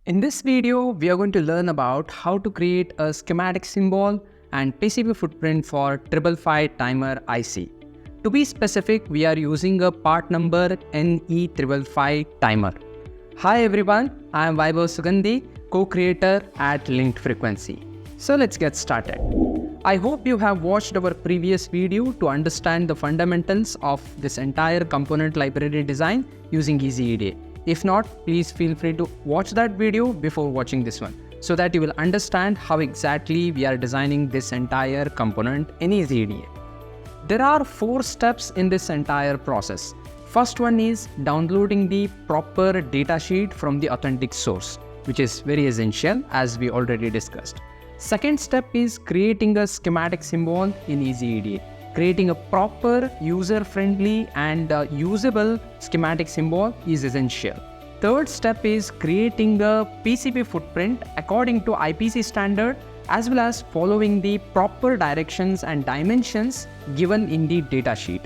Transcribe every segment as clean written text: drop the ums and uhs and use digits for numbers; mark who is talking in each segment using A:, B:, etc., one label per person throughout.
A: In this video, we are going to learn about how to create a schematic symbol and PCB footprint for 555 timer IC. To be specific, we are using a part number NE555 timer. Hi everyone, I am Vaibhav Sugandhi, co-creator at Linked Frequency. So let's get started. I hope you have watched our previous video to understand the fundamentals of this entire component library design using EasyEDA. If not, please feel free to watch that video before watching this one so that you will understand how exactly we are designing this entire component in EasyEDA. There are 4 steps in this entire process. First one is downloading the proper datasheet from the authentic source, which is very essential as we already discussed. Second step is creating a schematic symbol in EasyEDA. Creating a proper, user-friendly and usable schematic symbol is essential. Third step is creating a PCB footprint according to IPC standard as well as following the proper directions and dimensions given in the datasheet.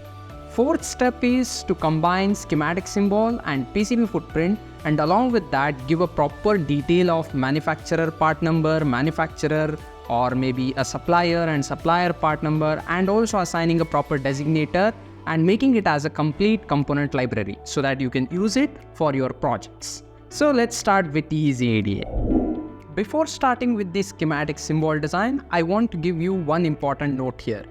A: Fourth step is to combine schematic symbol and PCB footprint, and along with that give a proper detail of manufacturer part number, manufacturer or maybe a supplier and supplier part number, and also assigning a proper designator and making it as a complete component library so that you can use it for your projects. So let's start with EasyEDA. Before starting with the schematic symbol design, I want to give you one important note here.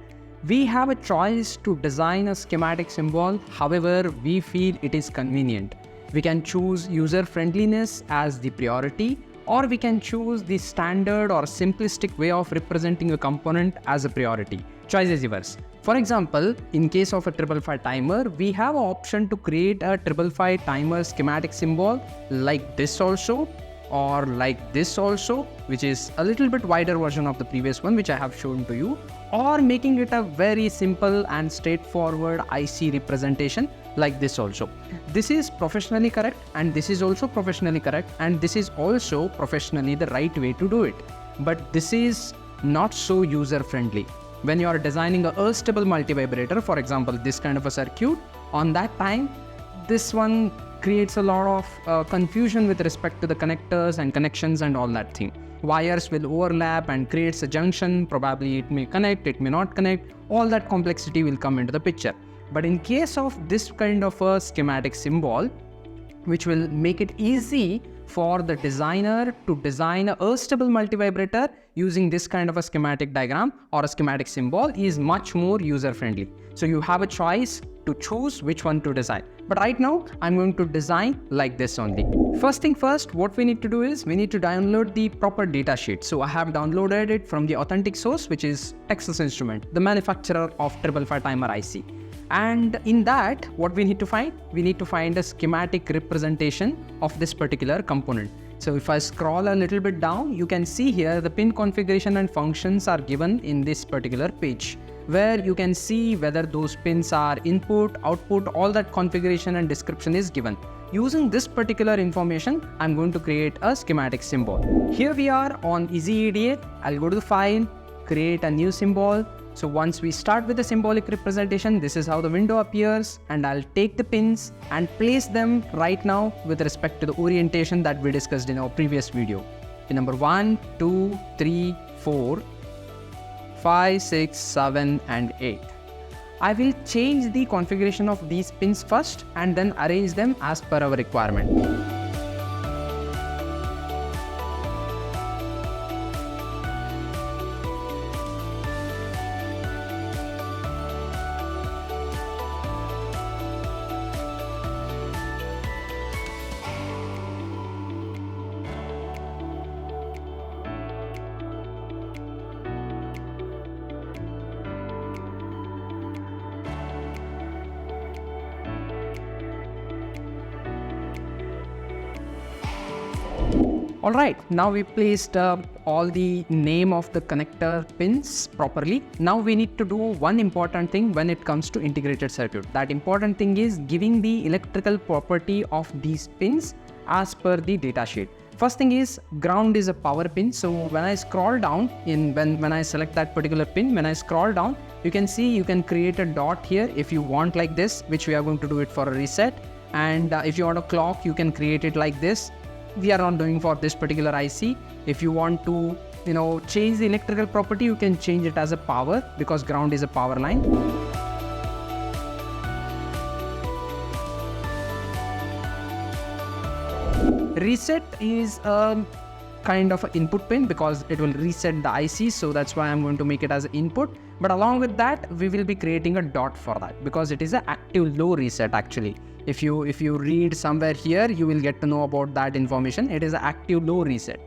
A: We have a choice to design a schematic symbol however we feel it is convenient. We can choose user friendliness as the priority, or we can choose the standard or simplistic way of representing a component as a priority. Choice is yours. For example, in case of a 555 timer, we have an option to create a 555 timer schematic symbol like this also, or like this also, which is a little bit wider version of the previous one which I have shown to you, or making it a very simple and straightforward IC representation like this also. This is professionally correct, and this is also professionally correct, and this is also professionally the right way to do it. But this is not so user friendly. When you are designing a stable multivibrator, for example this kind of a circuit, on that time this one creates a lot of confusion with respect to the connectors and connections and all that thing. Wires will overlap and creates a junction, probably it may connect, it may not connect, all that complexity will come into the picture. But in case of this kind of a schematic symbol, which will make it easy for the designer to design a stable multivibrator using this kind of a schematic diagram or a schematic symbol, is much more user friendly. So you have a choice to choose which one to design. But right now I'm going to design like this only. First thing first, what we need to do is we need to download the proper datasheet. So I have downloaded it from the authentic source, which is Texas Instrument, the manufacturer of 555 timer IC. And in that, what we need to find? We need to find a schematic representation of this particular component. So if I scroll a little bit down, you can see here the pin configuration and functions are given in this particular page, where you can see whether those pins are input, output, all that configuration and description is given. Using this particular information, I'm going to create a schematic symbol. Here we are on EasyEDA. I'll go to the file, create a new symbol. So once we start with the symbolic representation, this is how the window appears, and I'll take the pins and place them right now with respect to the orientation that we discussed in our previous video. Pin number 1, 2, 3, 4, 5, 6, 7 and 8. I will change the configuration of these pins first and then arrange them as per our requirement. Alright, now we placed all the name of the connector pins properly. Now we need to do one important thing when it comes to integrated circuit. That important thing is giving the electrical property of these pins as per the datasheet. First thing is ground is a power pin. So when I scroll down when I select that particular pin, when I scroll down, you can see you can create a dot here if you want like this, which we are going to do it for a reset. And if you want a clock, you can create it like this. we are not doing for this particular IC. If you want to, change the electrical property, you can change it as a power, because ground is a power line. Reset is a kind of an input pin because it will reset the IC, so that's why I'm going to make it as an input. But along with that, we will be creating a dot for that because it is an active low reset actually. If you read somewhere here, you will get to know about that information. It is an active low reset.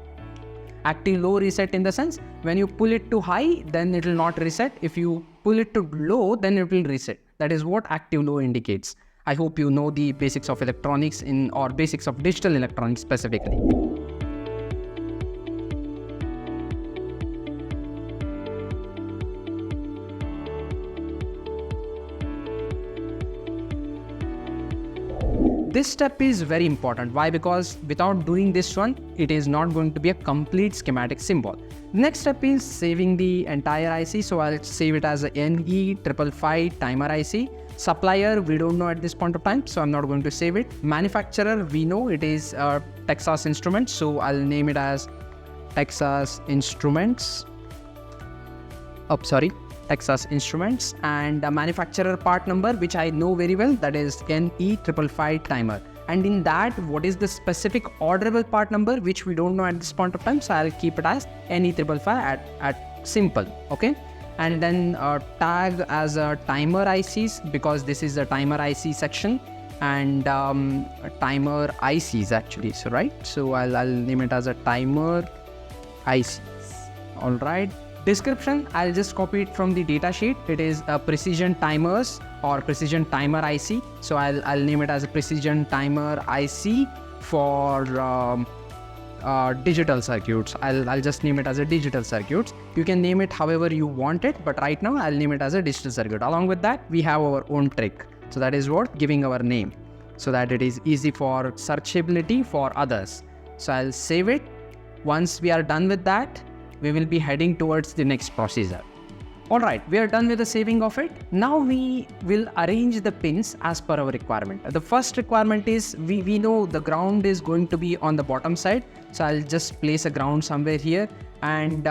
A: Active low reset in the sense, when you pull it to high, then it will not reset. If you pull it to low, then it will reset. That is what active low indicates. I hope you know the basics of electronics or basics of digital electronics specifically. This step is very important. Why? Because without doing this one, it is not going to be a complete schematic symbol. Next step is saving the entire IC. So I'll save it as a NE555 timer IC. Supplier, we don't know at this point of time, so I'm not going to save it. Manufacturer, we know it is Texas Instruments, so I'll name it as Texas Instruments. Texas Instruments. And the manufacturer part number, which I know very well, that is NE555 timer. And in that, what is the specific orderable part number, which we don't know at this point of time, so I'll keep it as NE555 at simple, okay? And then tag as a timer ICs, because this is a timer IC section, and timer ICs actually, so right? So I'll name it as a timer ICs, all right? Description, I'll just copy it from the data sheet. It is a precision timers or precision timer IC. So I'll name it as a precision timer IC for digital circuits. I'll just name it as a digital circuits. You can name it however you want it, but right now I'll name it as a digital circuit. Along with that, we have our own trick. So that is what, giving our name, so that it is easy for searchability for others. So I'll save it. Once we are done with that, we will be heading towards the next procedure. All right, we are done with the saving of it. Now we will arrange the pins as per our requirement. The first requirement is, we know the ground is going to be on the bottom side. So I'll just place a ground somewhere here, and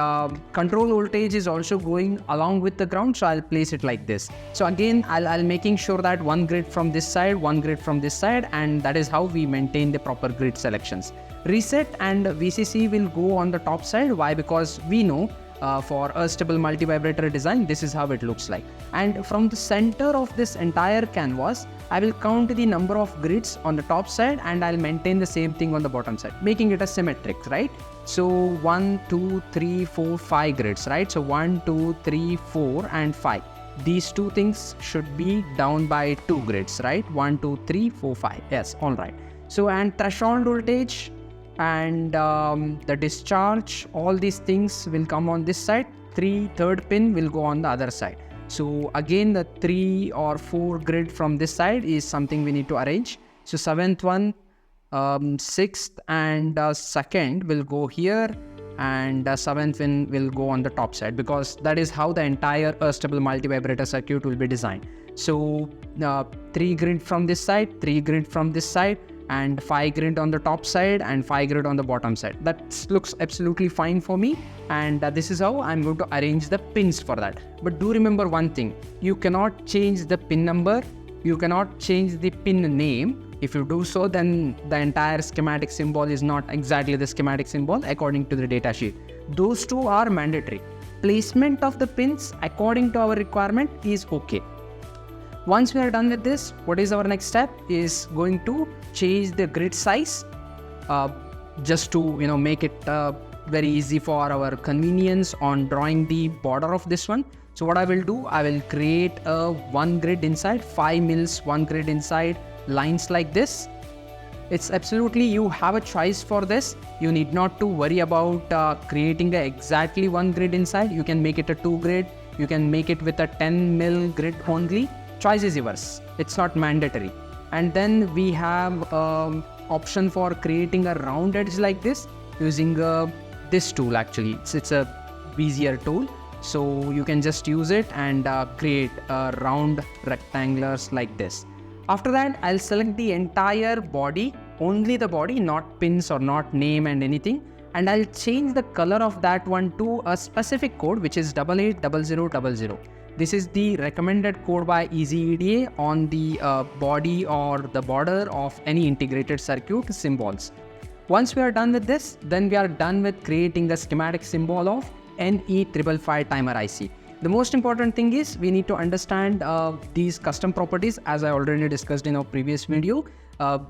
A: control voltage is also going along with the ground. So I'll place it like this. So again, I'll making sure that one grid from this side, one grid from this side, and that is how we maintain the proper grid selections. Reset and VCC will go on the top side. Why? Because we know for a stable multi-vibrator design, this is how it looks like. And from the center of this entire canvas, I will count the number of grids on the top side, and I'll maintain the same thing on the bottom side, making it a symmetric, right? So 1, 2, 3, 4, 5 grids, right? So 1, 2, 3, 4 and 5. These two things should be down by 2 grids, right? 1, 2, 3, 4, 5. Yes, all right. So, and threshold voltage and the discharge, all these things will come on this side. Third pin will go on the other side. So again, the 3 or 4 grid from this side is something we need to arrange. So 7th one, 6th and 2nd will go here, and 7th pin will go on the top side, because that is how the entire stable multi-vibrator circuit will be designed. So 3 grid from this side, 3 grid from this side, and 5 grid on the top side and 5 grid on the bottom side. That looks absolutely fine for me, and this is how I'm going to arrange the pins for that. But do remember one thing, you cannot change the pin number, you cannot change the pin name. If you do so, then the entire schematic symbol is not exactly the schematic symbol according to the data sheet. Those two are mandatory. Placement of the pins according to our requirement is okay. Once we are done with this, what is our next step is going to change the grid size, just to make it very easy for our convenience on drawing the border of this one. So what I will do, I will create a 1 grid inside, 5 mils 1 grid inside, lines like this. It's absolutely, you have a choice for this. You need not to worry about creating exactly 1 grid inside. You can make it a 2 grid, you can make it with a 10 mil grid only. Choice is yours, it's not mandatory. And then we have option for creating a round edge like this using this tool. Actually, it's a Bezier tool, so you can just use it and create round rectangulars like this. After that, I'll select the entire body only the body, not pins or not name and anything. And I'll change the color of that one to a specific code, which is 880000. This is the recommended code by EasyEDA on the body or the border of any integrated circuit symbols. Once we are done with this, then we are done with creating the schematic symbol of NE555 timer IC. The most important thing is we need to understand these custom properties, as I already discussed in our previous video.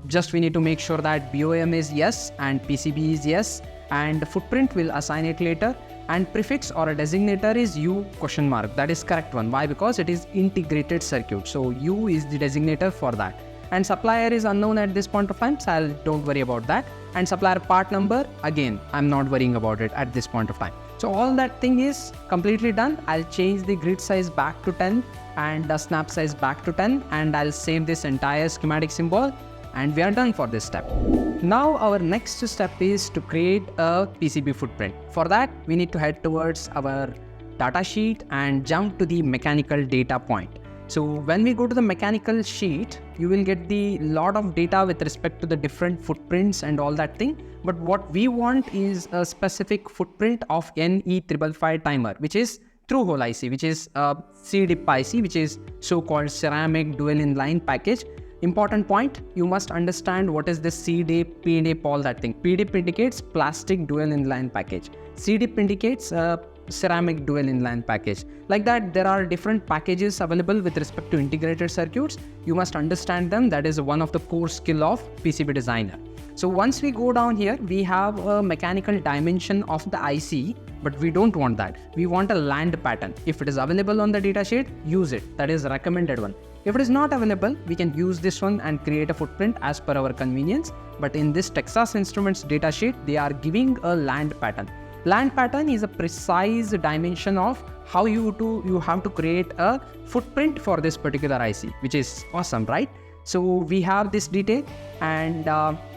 A: Just we need to make sure that BOM is yes and PCB is yes, and the footprint will assign it later, and prefix or a designator is U question mark. That is correct one. Why? Because it is integrated circuit. So U is the designator for that. And supplier is unknown at this point of time, so don't worry about that. And supplier part number, again, I'm not worrying about it at this point of time. So all that thing is completely done. I'll change the grid size back to 10 and the snap size back to 10, and I'll save this entire schematic symbol, and we are done for this step. Now our next step is to create a PCB footprint. For that, we need to head towards our data sheet and jump to the mechanical data point. So when we go to the mechanical sheet, you will get the lot of data with respect to the different footprints and all that thing. But what we want is a specific footprint of NE555 timer, which is through hole IC, which is a CDIP IC, which is so-called ceramic dual inline package. Important point, you must understand what is the CDIP, PDIP, all that thing. PDIP indicates plastic dual inline package. CDIP indicates ceramic dual inline package. Like that, there are different packages available with respect to integrated circuits. You must understand them. That is one of the core skill of PCB designer. So once we go down here, we have a mechanical dimension of the IC, but we don't want that. We want a land pattern. If it is available on the datasheet, use it. That is recommended one. If it is not available, we can use this one and create a footprint as per our convenience. But in this Texas Instruments datasheet, they are giving a land pattern. Land pattern is a precise dimension of how you have to create a footprint for this particular IC, which is awesome, right? So we have this detail, and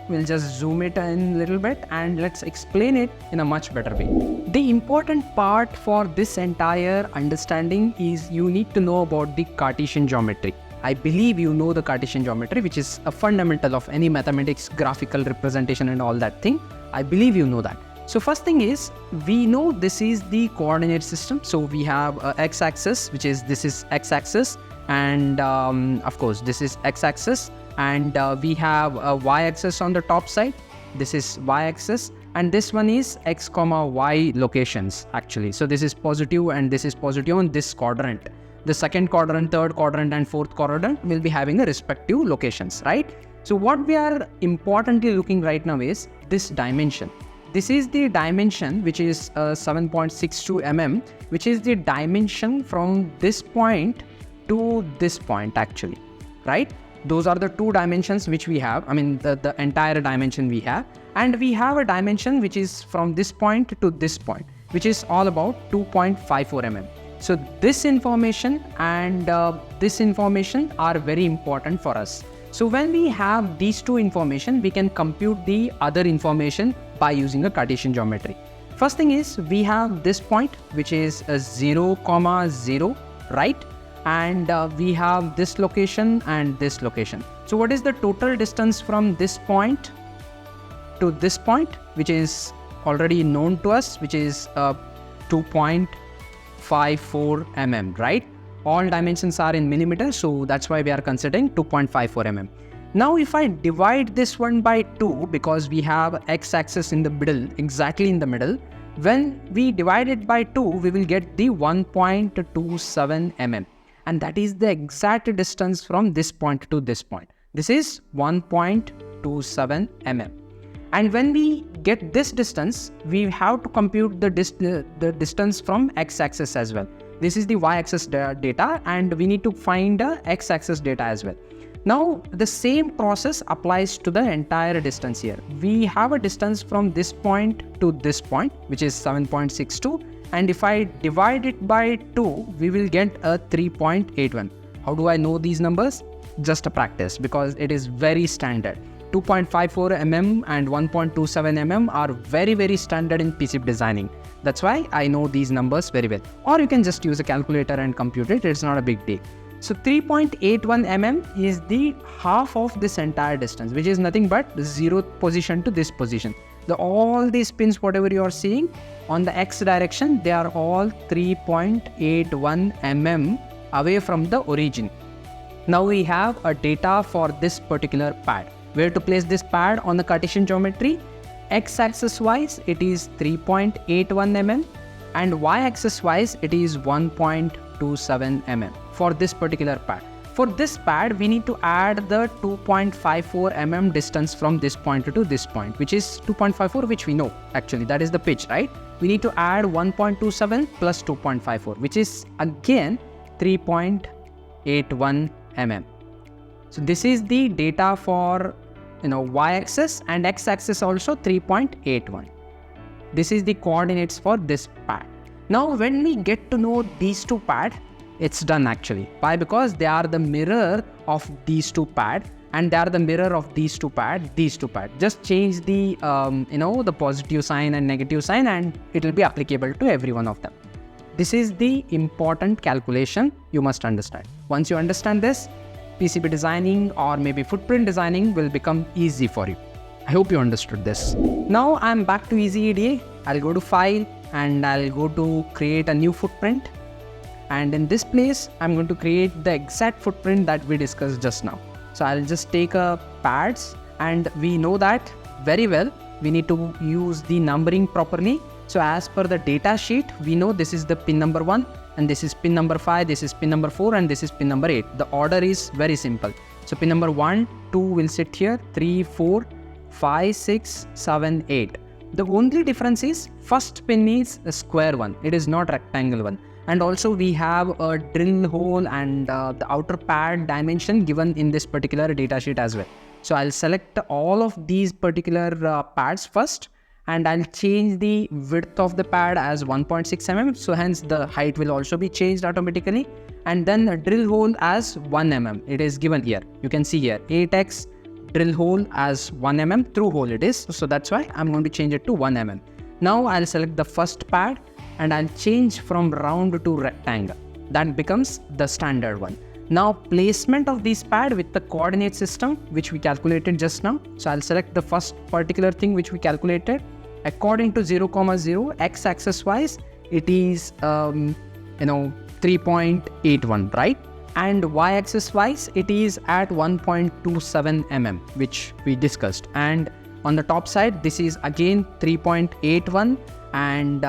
A: we'll just zoom it in a little bit and let's explain it in a much better way. The important part for this entire understanding is you need to know about the Cartesian geometry. I believe you know the Cartesian geometry, which is a fundamental of any mathematics, graphical representation and all that thing. I believe you know that. So first thing is, we know this is the coordinate system. So we have a x-axis, which is, this is x-axis, and of course this is x-axis, and we have a y-axis on the top side. This is y-axis, and this one is x comma y locations actually. So this is positive and this is positive on this quadrant. The second quadrant, third quadrant and fourth quadrant will be having a respective locations, right? So what we are importantly looking right now is this dimension. This is the dimension, which is 7.62 mm, which is the dimension from this point to this point actually, right? Those are the two dimensions which we have. I mean, the entire dimension we have. And we have a dimension which is from this point to this point, which is all about 2.54 mm. So this information and this information are very important for us. So when we have these two information, we can compute the other information by using a Cartesian geometry. First thing is, we have this point, which is a 0, 0, right? And we have this location and this location. So what is the total distance from this point to this point, which is already known to us, which is 2.54 mm, right? All dimensions are in millimeters, so that's why we are considering 2.54 mm. Now if I divide this one by 2, because we have x-axis in the middle, exactly in the middle, when we divide it by 2, we will get the 1.27 mm. And that is the exact distance from this point to this point. This is 1.27 mm. And when we get this distance, we have to compute the distance from x-axis as well. This is the y-axis data, and we need to find the x-axis data as well. Now, the same process applies to the entire distance here. We have a distance from this point to this point, which is 7.62. And if I divide it by 2, we will get a 3.81. How do I know these numbers? Just a practice, because it is very standard. 2.54 mm and 1.27 mm are very, very standard in PCB designing. That's why I know these numbers very well. Or you can just use a calculator and compute it. It's not a big deal. So 3.81 mm is the half of this entire distance, which is nothing but the 0th position to this position. All these pins, whatever you are seeing on the X direction, they are all 3.81 mm away from the origin. Now we have a data for this particular pad. Where to place this pad on the Cartesian geometry? X-axis wise, it is 3.81 mm, and y-axis wise, it is 1.27 mm for this particular pad. For this pad, we need to add the 2.54 mm distance from this point to this point, which is 2.54, which we know actually, that is the pitch, right? We need to add 1.27 plus 2.54, which is again 3.81 mm. So this is the data for y-axis, and x-axis also 3.81. This is the coordinates for this pad. Now when we get to know these two pads, it's done actually. Why? Because they are the mirror of these two pads, and they are the mirror of these two pads. Just change the the positive sign and negative sign, and it will be applicable to every one of them. This is the important calculation you must understand. Once you understand this, PCB designing or maybe footprint designing will become easy for you. I hope you understood this. Now I'm back to EasyEDA. I'll go to File and I'll go to create a new footprint. And in this place, I'm going to create the exact footprint that we discussed just now. So I'll just take a pads, and we know that very well. We need to use the numbering properly. So as per the data sheet, we know this is the pin number 1, and this is pin number 5, this is pin number 4, and this is pin number 8. The order is very simple. So pin number 1, 2 will sit here, 3, 4, 5, 6, 7, 8. The only difference is first pin is a square one. It is not rectangle one. And also we have a drill hole and the outer pad dimension given in this particular data sheet as well. So I'll select all of these particular pads first, and I'll change the width of the pad as 1.6 mm. So hence the height will also be changed automatically. And then a drill hole as 1 mm. It is given here. You can see here 8x drill hole as 1 mm, through hole it is. So that's why I'm going to change it to 1 mm. Now I'll select the first pad and I'll change from round to rectangle. That becomes the standard one. Now placement of this pad with the coordinate system which we calculated just now. So I'll select the first particular thing which we calculated. According to 0, 0, x-axis wise, it is 3.81, right? And y-axis wise, it is at 1.27 mm, which we discussed. And on the top side, this is again 3.81, and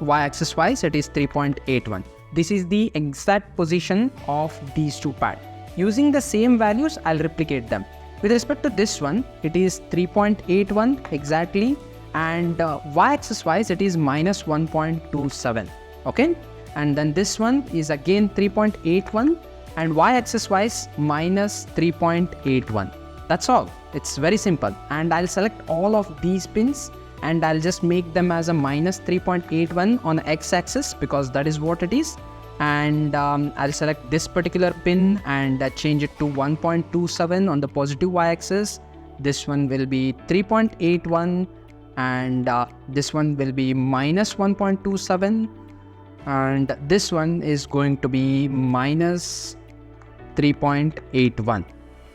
A: y-axis wise, it is 3.81. This is the exact position of these two pads. Using the same values, I'll replicate them. With respect to this one, it is 3.81 exactly, and y-axis wise, it is minus 1.27. Okay, and then this one is again 3.81, and y-axis wise minus 3.81. That's all. It's very simple. And I'll select all of these pins and I'll just make them as a minus 3.81 on x-axis, because that is what it is. And I'll select this particular pin and change it to 1.27 on the positive y-axis. This one will be 3.81, and this one will be minus 1.27, and this one is going to be minus 3.81.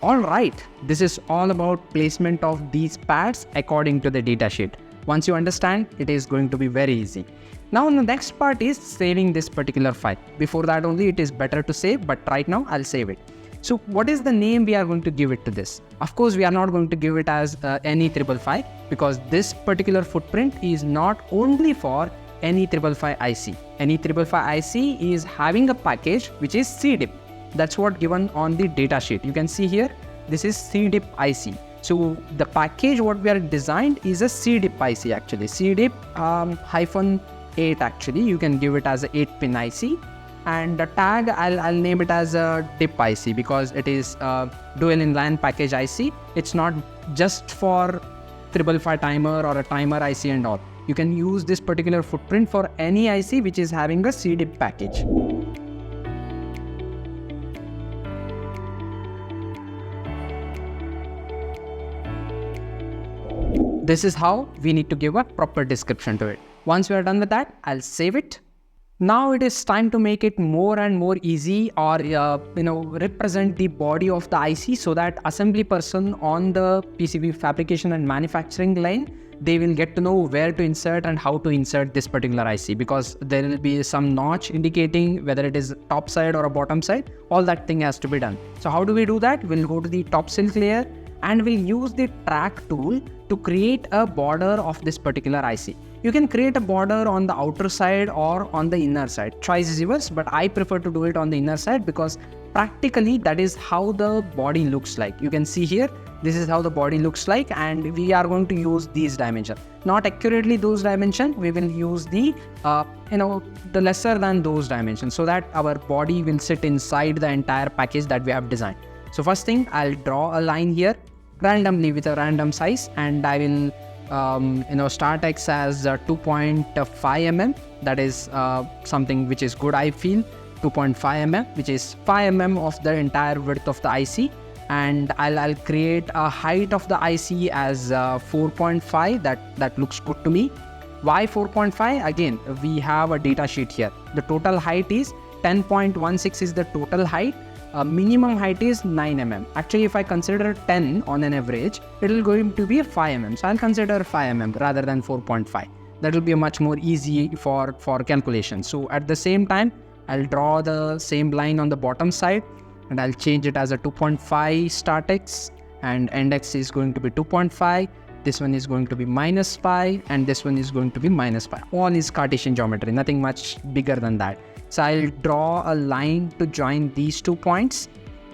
A: All right, this is all about placement of these pads according to the datasheet. Once you understand, it is going to be very easy. Now the next part is saving this particular file. Before that only it is better to save, but right now I'll save it. So what is the name we are going to give it to this? Of course, we are not going to give it as NE555, because this particular footprint is not only for NE555 IC. NE555 IC is having a package which is CDIP. That's what given on the data sheet. You can see here, this is CDIP IC. So the package what we are designed is a CDIP IC actually. CDIP -8 actually. You can give it as a 8-pin IC. And the tag, I'll name it as a DIP IC, because it is a dual inline package IC. It's not just for 555 timer or a timer IC and all. You can use this particular footprint for any IC which is having a CDIP package. This is how we need to give a proper description to it. Once we are done with that, I'll save it. Now it is time to make it more and more easy, or represent the body of the IC, so that assembly person on the PCB fabrication and manufacturing line, they will get to know where to insert and how to insert this particular IC, because there will be some notch indicating whether it is top side or a bottom side. All that thing has to be done. So how do we do that? We'll go to the top silk layer and we'll use the track tool to create a border of this particular IC. You can create a border on the outer side or on the inner side. Choice is yours, but I prefer to do it on the inner side because practically that is how the body looks like. You can see here, this is how the body looks like, and we are going to use these dimensions. Not accurately those dimensions, we will use the lesser than those dimensions, so that our body will sit inside the entire package that we have designed. So first thing, I'll draw a line here randomly with a random size, and I will start X as 2.5 mm. That is something which is good, I feel. 2.5 mm, which is 5 mm of the entire width of the IC, and I'll create a height of the IC as 4.5. That looks good to me. Why 4.5? Again, we have a data sheet here. The total height is 10.16 is the total height. Minimum height is 9 mm. Actually, if I consider 10 on an average, it will going to be 5 mm. So I'll consider 5 mm rather than 4.5. That will be a much more easy for calculation. So at the same time, I'll draw the same line on the bottom side, and I'll change it as a 2.5 start X, and end X is going to be 2.5. This one is going to be -5, and this one is going to be -5. All is Cartesian geometry, nothing much bigger than that. So I'll draw a line to join these 2 points,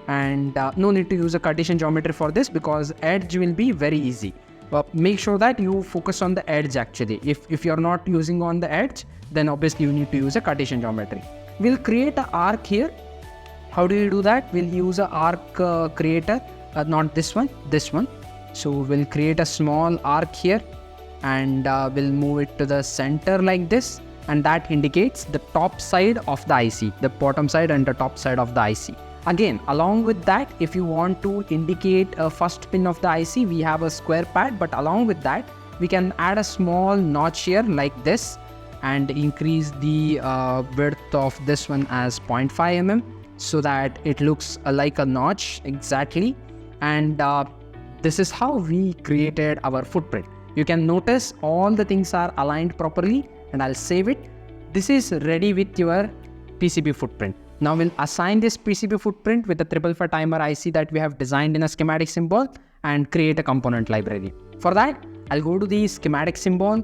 A: and no need to use a Cartesian geometry for this because edge will be very easy. But make sure that you focus on the edge actually. If you're not using on the edge, then obviously you need to use a Cartesian geometry. We'll create an arc here. How do you do that? We'll use an arc creator, not this one, this one. So we'll create a small arc here, and we'll move it to the center like this. And that indicates the top side of the IC, the bottom side and the top side of the IC. Again, along with that, if you want to indicate a first pin of the IC, we have a square pad, but along with that, we can add a small notch here like this and increase the width of this one as 0.5 mm so that it looks like a notch exactly. And this is how we created our footprint. You can notice all the things are aligned properly, and I'll save it. This is ready with your PCB footprint. Now we'll assign this PCB footprint with the 555 timer IC that we have designed in a schematic symbol and create a component library. For that, I'll go to the schematic symbol,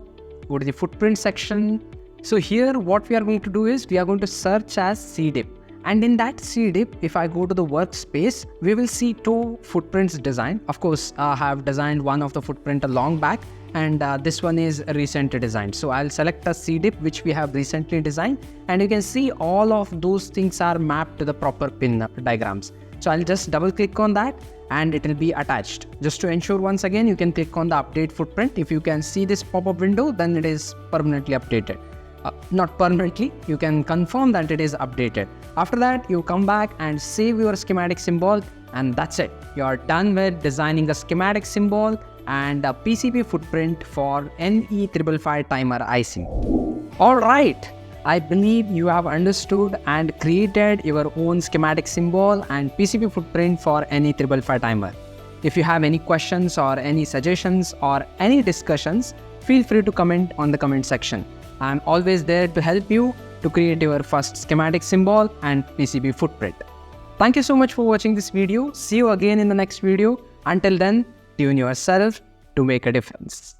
A: go to the footprint section. So here what we are going to do is we are going to search as CDIP. And in that CDIP, if I go to the workspace, we will see 2 footprints designed. Of course, I have designed one of the footprint a long back, and this one is recently designed. So I'll select a CDIP which we have recently designed, and you can see all of those things are mapped to the proper pin diagrams. So I'll just double click on that and it will be attached. Just to ensure, once again, you can click on the update footprint. If you can see this pop-up window, then it is permanently updated. Not permanently, you can confirm that it is updated. After that, you come back and save your schematic symbol, and that's it. You are done with designing a schematic symbol and a PCB footprint for NE555 timer IC. Alright, I believe you have understood and created your own schematic symbol and PCB footprint for NE555 timer. If you have any questions or any suggestions or any discussions, feel free to comment on the comment section. I'm always there to help you to create your first schematic symbol and PCB footprint. Thank you so much for watching this video. See you again in the next video. Until then, tune yourself to make a difference.